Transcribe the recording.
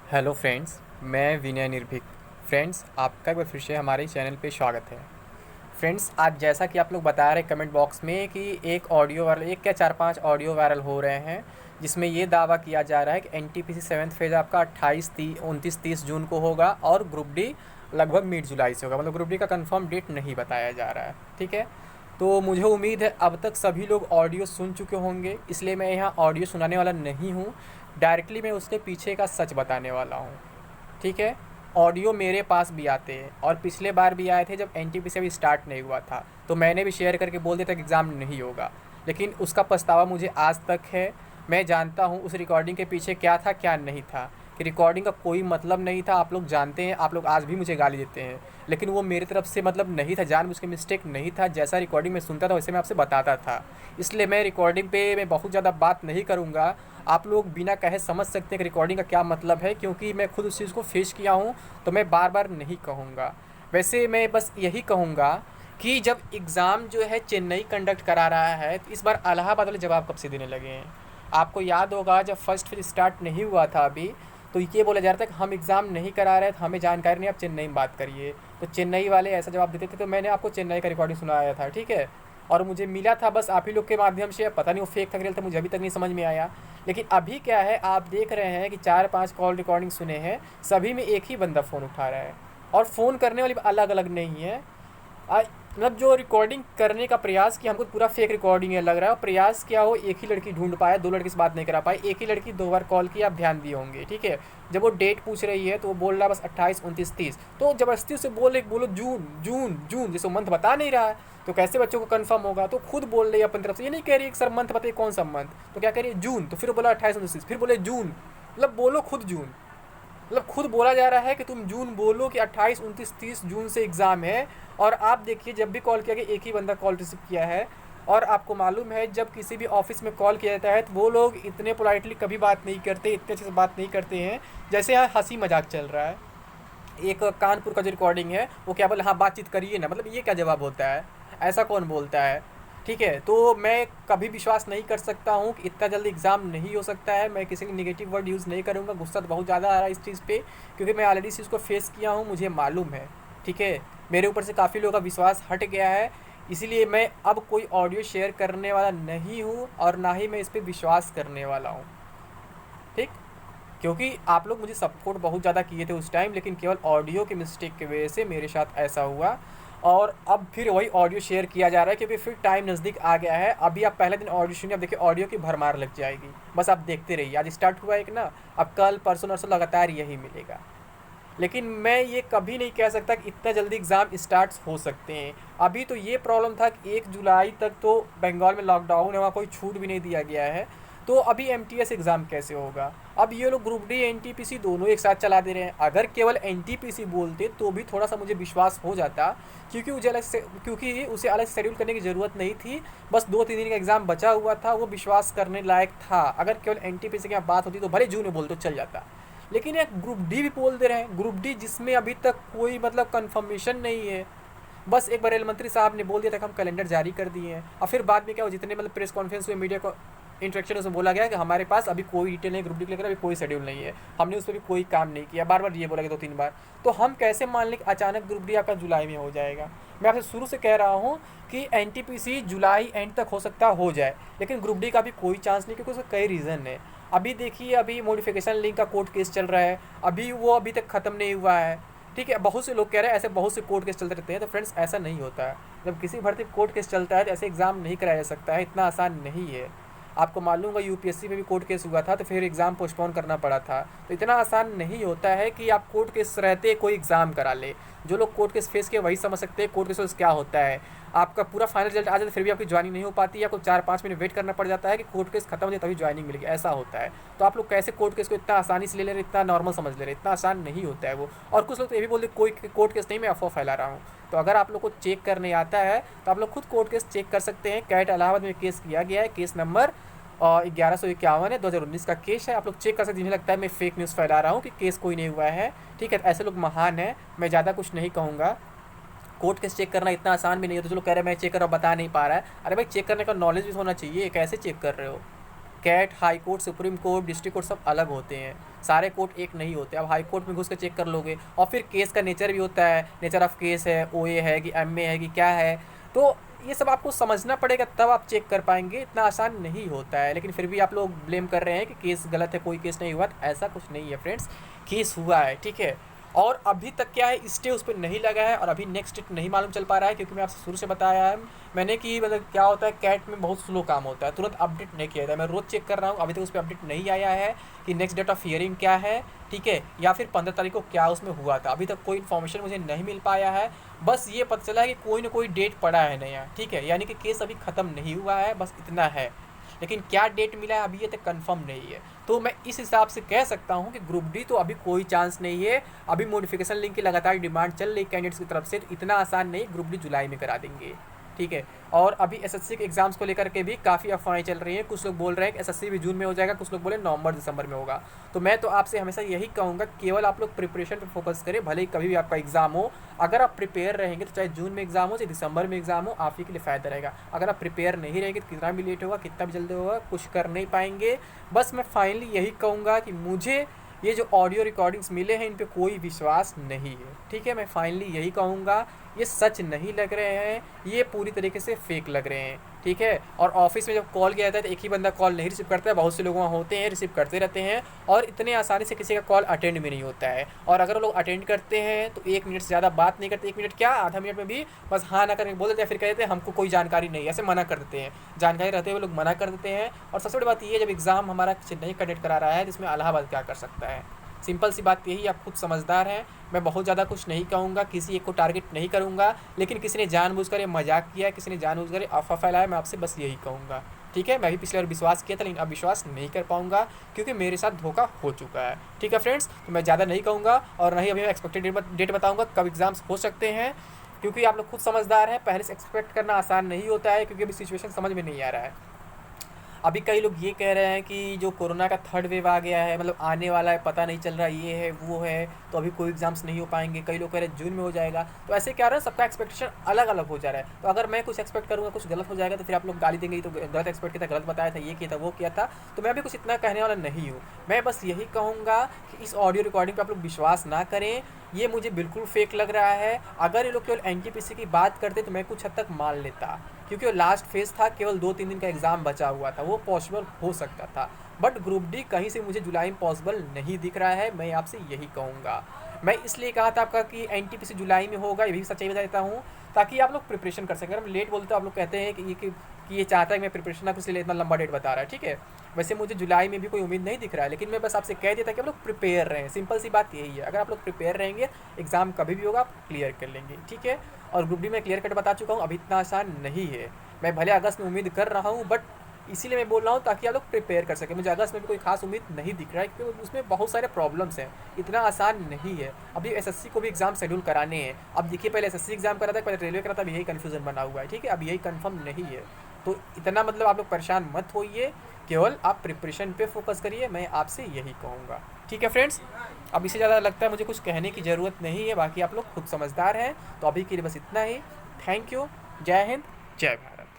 Hello friends, मैं विनय निर्भीक। Friends, आपका एक बार फिर से हमारे चैनल पे स्वागत है। फ्रेंड्स, आज जैसा कि आप लोग बता रहे हैं कमेंट बॉक्स में कि एक ऑडियो वायरल, एक क्या चार पांच ऑडियो वायरल हो रहे हैं, जिसमें ये दावा किया जा रहा है कि एनटीपीसी सेवन्थ फेज़ आपका 29 30 जून को होगा और ग्रुप डी लगभग मिड जुलाई से होगा। मतलब ग्रुप डी का कंफर्म डेट नहीं बताया जा रहा है। ठीक है, तो मुझे उम्मीद है अब तक सभी लोग ऑडियो सुन चुके होंगे, इसलिए मैं यहाँ ऑडियो सुनाने वाला नहीं हूँ। डायरेक्टली मैं उसके पीछे का सच बताने वाला हूँ। ठीक है, ऑडियो मेरे पास भी आते हैं और पिछले बार भी आए थे जब एनटीपीसी अभी स्टार्ट नहीं हुआ था, तो मैंने भी शेयर करके बोल दिया था कि एग्ज़ाम नहीं होगा, लेकिन उसका पछतावा मुझे आज तक है। मैं जानता हूँ उस रिकॉर्डिंग के पीछे क्या था क्या नहीं था, कि रिकॉर्डिंग का कोई मतलब नहीं था। आप लोग जानते हैं, आप लोग आज भी मुझे गाली देते हैं, लेकिन वो मेरी तरफ से मतलब नहीं था, जानबूझ के मिस्टेक नहीं था। जैसा रिकॉर्डिंग में सुनता था वैसे मैं आपसे बताता था, इसलिए मैं रिकॉर्डिंग पे मैं बहुत ज़्यादा बात नहीं करूँगा। आप लोग बिना कहे समझ सकते हैं कि रिकॉर्डिंग का क्या मतलब है, क्योंकि मैं खुद उस चीज़ को फेस किया हूँ, तो मैं बार बार नहीं कहूँगा। वैसे मैं बस यही कहूँगा कि जब एग्ज़ाम जो है चेन्नई कंडक्ट करा रहा है, तो इस बार इलाहाबाद वाले जवाब कब से देने लगे हैं। आपको याद होगा जब फर्स्ट फेज स्टार्ट नहीं हुआ था अभी, तो ये बोला जा रहा था कि हम एग्ज़ाम नहीं करा रहे, तो हमें जानकारी नहीं, आप चेन्नई में बात करिए। तो चेन्नई वाले ऐसा जवाब देते थे, तो मैंने आपको चेन्नई का रिकॉर्डिंग सुनाया था। ठीक है, और मुझे मिला था बस आप ही लोग के माध्यम से। पता नहीं वो फेक था रियल था, मुझे अभी तक नहीं समझ में आया। लेकिन अभी क्या है, आप देख रहे हैं कि 4-5 कॉल रिकॉर्डिंग सुने हैं, सभी में एक ही बंदा फ़ोन उठा रहा है, और फ़ोन करने वाली अलग अलग नहीं है। मतलब जो रिकॉर्डिंग करने का प्रयास किया, हमको पूरा फेक रिकॉर्डिंग है लग रहा है। और प्रयास क्या हो, एक ही लड़की ढूंढ पाया, दो लड़की से बात नहीं करा पाए। एक ही लड़की 2 बार कॉल की, आप ध्यान दिए होंगे। ठीक है, जब वो डेट पूछ रही है तो वो बोल रहा है बस 28 29 30, तो जबरदस्ती उसे बोलो जून जून जून, जैसे मंथ बता नहीं रहा है, तो कैसे बच्चों को कंफर्म होगा। तो खुद बोल रही है अपनी तरफ से, ये नहीं कह रही सर मंथ बताइए कौन सा मंथ, तो क्या कह रही है जून। तो फिर बोला 28 29, फिर बोले जून। मतलब बोलो खुद जून, मतलब खुद बोला जा रहा है कि तुम जून बोलो कि 28 29 30 जून से एग्ज़ाम है। और आप देखिए, जब भी कॉल किया गया एक ही बंदा कॉल रिसीव किया है। और आपको मालूम है जब किसी भी ऑफिस में कॉल किया जाता है तो वो लोग इतने पोलाइटली कभी बात नहीं करते, इतने अच्छे से बात नहीं करते हैं, जैसे यहाँ हंसी मजाक चल रहा है। एक कानपुर का जो रिकॉर्डिंग है, वो क्या बोले, हाँ बातचीत करिए ना, मतलब ये क्या जवाब होता है, ऐसा कौन बोलता है। ठीक है, तो मैं कभी विश्वास नहीं कर सकता हूँ कि इतना जल्दी एग्ज़ाम नहीं हो सकता है। मैं किसी ने निगेटिव वर्ड यूज़ नहीं करूँगा, गुस्सा तो बहुत ज़्यादा आ रहा है इस चीज़ पे, क्योंकि मैं ऑलरेडी इस चीज़ को फेस किया हूँ, मुझे मालूम है। ठीक है, मेरे ऊपर से काफ़ी लोगों का विश्वास हट गया है, इसीलिए मैं अब कोई ऑडियो शेयर करने वाला नहीं हूँ, और ना ही मैं इस पर विश्वास करने वाला हूँ। ठीक, क्योंकि आप लोग मुझे सपोर्ट बहुत ज़्यादा किए थे उस टाइम, लेकिन केवल ऑडियो की मिस्टेक की वजह से मेरे साथ ऐसा हुआ। और अब फिर वही ऑडियो शेयर किया जा रहा है, क्योंकि फिर टाइम नज़दीक आ गया है। अभी आप पहले दिन ऑडियो सुनिए, अब देखिए ऑडियो की भरमार लग जाएगी। बस आप देखते रहिए, आज स्टार्ट हुआ एक ना, अब कल परसों नरसों लगातार यही मिलेगा। लेकिन मैं ये कभी नहीं कह सकता कि इतना जल्दी एग्ज़ाम स्टार्ट हो सकते हैं। अभी तो ये प्रॉब्लम था कि 1 जुलाई तक तो बंगाल में लॉकडाउन है, वहाँ कोई छूट भी नहीं दिया गया है। तो अभी एमटीएस एग्ज़ाम कैसे होगा। अब ये लोग ग्रुप डी एनटीपीसी दोनों एक साथ चला दे रहे हैं। अगर केवल एनटीपीसी बोलते तो भी थोड़ा सा मुझे विश्वास हो जाता, क्योंकि उसे अलग शेड्यूल करने की ज़रूरत नहीं थी। बस 2-3 दिन का एग्ज़ाम बचा हुआ था, वो विश्वास करने लायक था। अगर केवल एनटीपीसी की बात होती तो भले जून में बोल तो चल जाता, लेकिन एक ग्रुप डी भी बोल दे रहे हैं। ग्रुप डी जिसमें अभी तक कोई मतलब कंफर्मेशन नहीं है। बस एक बार रेल मंत्री साहब ने बोल दिया था कि हम कैलेंडर जारी कर दिए हैं, और फिर बाद में क्या हो, जितने मतलब प्रेस कॉन्फ्रेंस हुए, मीडिया को इंटरेक्शन, उसमें बोला गया कि हमारे पास अभी कोई डिटेल नहीं, ग्रुप डी लेकर अभी कोई शेड्यूल नहीं है, हमने उस पर भी कोई काम नहीं किया। बार बार ये बोला गया 2-3 बार। तो हम कैसे मान लें कि अचानक ग्रुप डी आपका जुलाई में हो जाएगा। मैं आपसे शुरू से कह रहा हूँ कि एनटीपीसी जुलाई एंड तक हो सकता हो जाए, लेकिन ग्रुप डी का भी कोई चांस नहीं, क्योंकि उसका कई रीज़न है। अभी देखिए, अभी मॉडिफिकेशन लिंक का कोर्ट केस चल रहा है, अभी वो अभी तक ख़त्म नहीं हुआ है। ठीक है, बहुत से लोग कह रहे हैं ऐसे बहुत से कोर्ट केस चलते रहते हैं, तो फ्रेंड्स ऐसा नहीं होता है। जब किसी भर्ती कोर्ट केस चलता है तो ऐसे एग्ज़ाम नहीं कराया जा सकता है, इतना आसान नहीं है। आपको मालूम होगा यूपीएससी में भी कोर्ट केस हुआ था, तो फिर एग्ज़ाम पोस्टपोन करना पड़ा था। तो इतना आसान नहीं होता है कि आप कोर्ट केस रहते कोई एग्ज़ाम करा ले। जो लोग कोर्ट केस फेस किए वही समझ सकते हैं कोर्ट केस क्या होता है। आपका पूरा फाइनल रिजल्ट आ जाता है, फिर भी आपकी ज्वाइनिंग नहीं हो पाती, आपको 4-5 महीने वेट करना पड़ जाता है कि कोर्ट केस खत्म हो जाए तभी ज्वाइनिंग मिलेगी, ऐसा होता है। तो आप लोग कैसे कोर्ट केस को इतना आसानी से ले रहे, इतना नॉर्मल समझ ले रहे, इतना आसान नहीं होता है वो। और कुछ लोग तो ये भी बोलते कोई कोर्ट केस नहीं, मैं अफवाह फैला रहा हूँ। तो अगर आप लोग को चेक करने आता है तो आप लोग खुद कोर्ट केस चेक कर सकते हैं। कैट इलाहाबाद में केस किया गया है, केस नंबर 1151 है, 2019 का केस है। आप लोग चेक कर सकते हैं। जिन्हें लगता है मैं फेक न्यूज़ फैला रहा हूँ कि केस कोई नहीं हुआ है, ठीक है, ऐसे लोग महान हैं। मैं ज़्यादा कुछ नहीं कहूँगा। कोर्ट केस चेक करना इतना आसान भी नहीं होता। जो लोग कह रहे हैं मैं चेक कर रहा हूँ बता नहीं पा रहा है, अरे भाई चेक करने का नॉलेज भी होना चाहिए। कैसे चेक कर रहे हो, CAT, high court, supreme court, district court सब अलग होते हैं, सारे कोर्ट एक नहीं होते। अब हाई कोर्ट में घुस के चेक कर लोगे, और फिर केस का नेचर भी होता है, नेचर ऑफ केस है, ओए है कि एमए है कि क्या है, तो ये सब आपको समझना पड़ेगा, तब आप चेक कर पाएंगे। इतना आसान नहीं होता है। लेकिन फिर भी आप लोग ब्लेम कर रहे हैं कि केस गलत है, कोई केस नहीं हुआ, तो ऐसा कुछ नहीं है फ्रेंड्स, केस हुआ है, ठीक है। और अभी तक क्या है, स्टे उस पर नहीं लगा है, और अभी नेक्स्ट स्टेप नहीं मालूम चल पा रहा है, क्योंकि मैं आपसे शुरू से बताया है मैंने कि मतलब क्या होता है, कैट में बहुत स्लो काम होता है, तुरंत अपडेट नहीं किया जाता है। मैं रोज़ चेक कर रहा हूँ, अभी तक उस पर अपडेट नहीं आया है कि नेक्स्ट डेट ऑफ हियरिंग क्या है, ठीक है, या फिर 15 तारीख को क्या उसमें हुआ था। अभी तक कोई इन्फॉर्मेशन मुझे नहीं मिल पाया है। बस ये पता चला है कि कोई ना कोई डेट पड़ा है नया, ठीक है, यानी कि केस अभी ख़त्म नहीं हुआ है, बस इतना है। लेकिन क्या डेट मिला है अभी ये तक कंफर्म नहीं है। तो मैं इस हिसाब से कह सकता हूँ कि ग्रुप डी तो अभी कोई चांस नहीं है। अभी मॉडिफिकेशन लिंक की लगातार डिमांड चल रही कैंडिडेट्स की तरफ से, तो इतना आसान नहीं, ग्रुप डी जुलाई में करा देंगे, ठीक है। और अभी एसएससी के एग्जाम्स को लेकर के भी काफ़ी अफवाहें चल रही हैं। कुछ लोग बोल रहे हैं कि एसएससी भी जून में हो जाएगा, कुछ लोग बोले नवंबर दिसंबर में होगा। तो मैं तो आपसे हमेशा यही कहूँगा, केवल आप लोग प्रिपरेशन पर फोकस करें, भले ही कभी भी आपका एग्जाम हो। अगर आप प्रिपेयर रहेंगे तो चाहे जून में एग्जाम हो चाहे दिसंबर में एग्जाम हो, आप ही के लिए फ़ायदा रहेगा। अगर आप प्रिपेयर नहीं रहेंगे तो कितना भी लेट होगा, कितना भी जल्दी होगा, कुछ कर नहीं पाएंगे। बस मैं फाइनली यही कहूँगा कि मुझे ये जो ऑडियो रिकॉर्डिंग्स मिले हैं इन पे कोई विश्वास नहीं है, ठीक है। मैं फाइनली यही कहूँगा, ये सच नहीं लग रहे हैं, ये पूरी तरीके से फेक लग रहे हैं, ठीक है। और ऑफिस में जब कॉल किया जाता है तो एक ही बंदा कॉल नहीं रिसीव करता है, बहुत से लोग वहाँ होते हैं रिसीव करते रहते हैं, और इतने आसानी से किसी का कॉल अटेंड भी नहीं होता है। और अगर लोग अटेंड करते हैं तो 1 मिनट से ज़्यादा बात नहीं करते, 1 मिनट क्या, आधा मिनट में भी बस हाँ ना करके बोल देते हैं, फिर कहते हैं हमको कोई जानकारी नहीं है, ऐसे मना कर देते हैं। जानकारी रहते हुए लोग मना कर देते हैं। और सबसे बड़ी बात ये है, जब एग्ज़ाम हमारा चेन्नई कंडक्ट करा रहा है, जिसमें इलाहाबाद क्या कर सकता है। सिंपल सी बात यही, आप खुद समझदार हैं। मैं बहुत ज़्यादा कुछ नहीं कहूँगा, किसी एक को टारगेट नहीं करूँगा, लेकिन किसी ने जानबूझकर ये मजाक किया, किसी ने जानबूझकर ये अफवाह फैलाया, मैं आपसे बस यही कहूँगा, ठीक है। मैं भी पिछले बार विश्वास किया था, लेकिन अब विश्वास नहीं कर पाऊँगा, क्योंकि मेरे साथ धोखा हो चुका है, ठीक है फ्रेंड्स। तो मैं ज़्यादा नहीं कहूँगा, और नहीं अभी मैं एक्सपेक्टेड डेट बताऊँगा कब एग्ज़ाम्स हो सकते हैं, क्योंकि आप लोग खुद समझदार हैं। पहले से एक्सपेक्ट करना आसान नहीं होता है, क्योंकि अभी सिचुएशन समझ में नहीं आ रहा है। अभी कई लोग ये कह रहे हैं कि जो कोरोना का थर्ड वेव आ गया है, मतलब आने वाला है, पता नहीं चल रहा, ये है वो है, तो अभी कोई एग्जाम्स नहीं हो पाएंगे। कई लोग कह रहे हैं जून में हो जाएगा। तो ऐसे क्या रहा है, सबका एक्सपेक्टेशन अलग अलग हो जा रहा है। तो अगर मैं कुछ एक्सपेक्ट करूँगा, कुछ गलत हो जाएगा, तो फिर आप लोग गाली देंगे, तो गलत एक्सपेक्ट किया था, गलत बताया था, ये किया था, वो किया था। तो मैं अभी कुछ इतना कहने वाला नहीं हूँ। मैं बस यही कहूँगा कि इस ऑडियो रिकॉर्डिंग पर आप लोग विश्वास ना करें, ये मुझे बिल्कुल फेक लग रहा है। अगर ये लोग केवल एनटीपीसी की बात करते तो मैं कुछ हद तक मान लेता, क्योंकि वो लास्ट फेज़ था, केवल 2-3 दिन का एग्ज़ाम बचा हुआ था, वो पॉसिबल हो सकता था। बट ग्रुप डी कहीं से मुझे जुलाई में पॉसिबल नहीं दिख रहा है, मैं आपसे यही कहूँगा। मैं इसलिए कहा था आपका कि एनटीपीसी जुलाई में होगा, ये भी सच्चाई बता देता हूँ, ताकि आप लोग प्रिपरेशन कर सकें। अगर हम लेट बोलते तो आप लोग कहते हैं कि ये चाहता है कि मैं प्रिपरेशन ना करूं, इसलिए इतना लंबा डेट बता रहा है, ठीक है। वैसे मुझे जुलाई में भी कोई उम्मीद नहीं दिख रहा है, लेकिन मैं बस आपसे कह देता कि आप लोग प्रिपेयर रहें। सिंपल सी बात यही है, अगर आप लोग प्रिपेयर रहेंगे, एग्ज़ाम कभी भी होगा आप क्लियर कर लेंगे, ठीक है। और ग्रुप डी में क्लियर कट बता चुका हूँ, अभी इतना आसान नहीं है। मैं भले अगस्त में उम्मीद कर रहा हूँ, बट इसीलिए मैं बोल रहा हूँ ताकि आप लोग प्रिपेयर कर सकें। मुझे अगस्त में भी कोई खास उम्मीद नहीं दिख रहा है, क्योंकि उसमें बहुत सारे प्रॉब्लम्स हैं, इतना आसान नहीं है। अभी एसएससी को भी एग्ज़ाम शेड्यूल कराने हैं। अब देखिए, पहले एसएससी एग्ज़ाम करा था, पहले रेलवे करा था, अब यही कन्फ्यूज़न बना हुआ है, ठीक है। अब यही कन्फर्म नहीं है, तो इतना मतलब आप लोग परेशान मत होइए, केवल आप प्रिपरेशन पे फोकस करिए, मैं आपसे यही कहूँगा, ठीक है फ्रेंड्स। अब इससे ज़्यादा लगता है मुझे कुछ कहने की ज़रूरत नहीं है, बाकी आप लोग खुद समझदार हैं। तो अभी के लिए बस इतना ही। Thank you. जय हिंद, जय भारत।